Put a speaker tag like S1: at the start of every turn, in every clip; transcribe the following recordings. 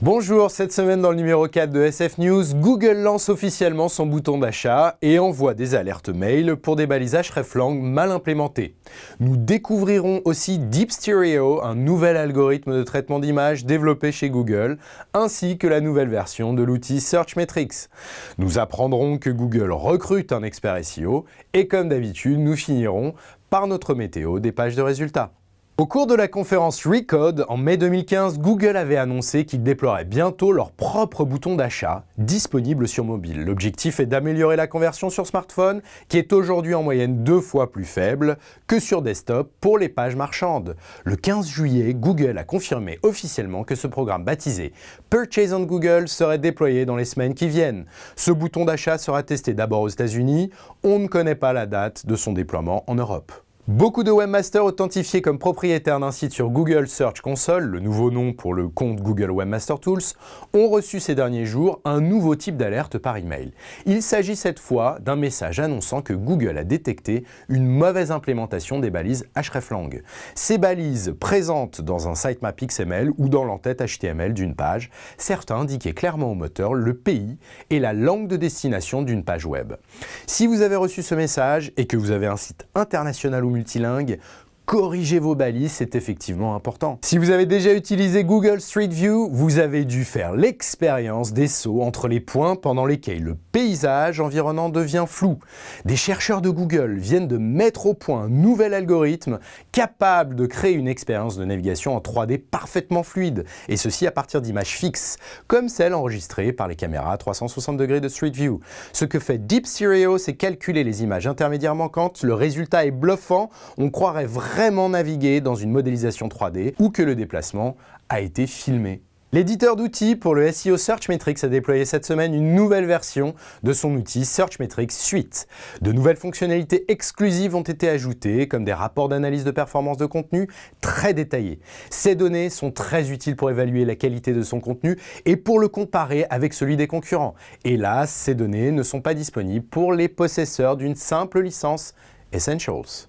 S1: Bonjour, cette semaine dans le numéro 4 de SF News, Google lance officiellement son bouton d'achat et envoie des alertes mail pour des balisages hreflang mal implémentés. Nous découvrirons aussi Deep Stereo, un nouvel algorithme de traitement d'images développé chez Google, ainsi que la nouvelle version de l'outil Searchmetrics. Nous apprendrons que Google recrute un expert SEO et comme d'habitude, nous finirons par notre météo des pages de résultats. Au cours de la conférence Recode, en mai 2015, Google avait annoncé qu'ils déploieraient bientôt leur propre bouton d'achat, disponible sur mobile. L'objectif est d'améliorer la conversion sur smartphone, qui est aujourd'hui en moyenne 2 fois plus faible que sur desktop pour les pages marchandes. Le 15 juillet, Google a confirmé officiellement que ce programme baptisé Purchase on Google serait déployé dans les semaines qui viennent. Ce bouton d'achat sera testé d'abord aux États-Unis. On ne connaît pas la date de son déploiement en Europe. Beaucoup de webmasters authentifiés comme propriétaires d'un site sur Google Search Console, le nouveau nom pour le compte Google Webmaster Tools, ont reçu ces derniers jours un nouveau type d'alerte par email. Il s'agit cette fois d'un message annonçant que Google a détecté une mauvaise implémentation des balises hreflang. Ces balises présentes dans un sitemap XML ou dans l'entête HTML d'une page, certains indiquaient clairement au moteur le pays et la langue de destination d'une page web. Si vous avez reçu ce message et que vous avez un site international ou multilingue, corriger vos balises, c'est effectivement important. Si vous avez déjà utilisé Google Street View, vous avez dû faire l'expérience des sauts entre les points pendant lesquels le paysage environnant devient flou. Des chercheurs de Google viennent de mettre au point un nouvel algorithme capable de créer une expérience de navigation en 3D parfaitement fluide, et ceci à partir d'images fixes, comme celles enregistrées par les caméras 360 degrés de Street View. Ce que fait Deep Stereo, c'est calculer les images intermédiaires manquantes. Le résultat est bluffant, on croirait vraiment naviguer dans une modélisation 3D ou que le déplacement a été filmé. L'éditeur d'outils pour le SEO Searchmetrics a déployé cette semaine une nouvelle version de son outil Searchmetrics Suite. De nouvelles fonctionnalités exclusives ont été ajoutées, comme des rapports d'analyse de performance de contenu très détaillés. Ces données sont très utiles pour évaluer la qualité de son contenu et pour le comparer avec celui des concurrents. Hélas, ces données ne sont pas disponibles pour les possesseurs d'une simple licence Essentials.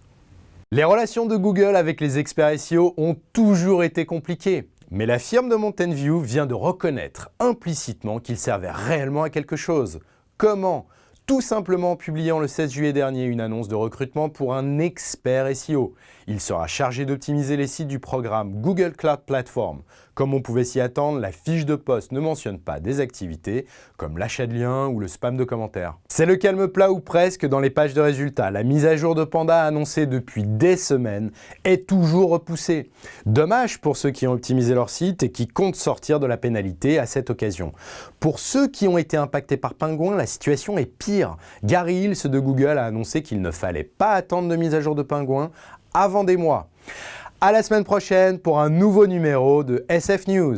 S1: Les relations de Google avec les experts SEO ont toujours été compliquées, mais la firme de Mountain View vient de reconnaître implicitement qu'ils servaient réellement à quelque chose. Comment ? Tout simplement en publiant le 16 juillet dernier une annonce de recrutement pour un expert SEO. Il sera chargé d'optimiser les sites du programme Google Cloud Platform. Comme on pouvait s'y attendre, la fiche de poste ne mentionne pas des activités comme l'achat de liens ou le spam de commentaires. C'est le calme plat ou presque dans les pages de résultats. La mise à jour de Panda annoncée depuis des semaines est toujours repoussée. Dommage pour ceux qui ont optimisé leur site et qui comptent sortir de la pénalité à cette occasion. Pour ceux qui ont été impactés par Penguin, la situation est pire. Gary Hills de Google a annoncé qu'il ne fallait pas attendre de mise à jour de Penguin avant des mois. À la semaine prochaine pour un nouveau numéro de SF News.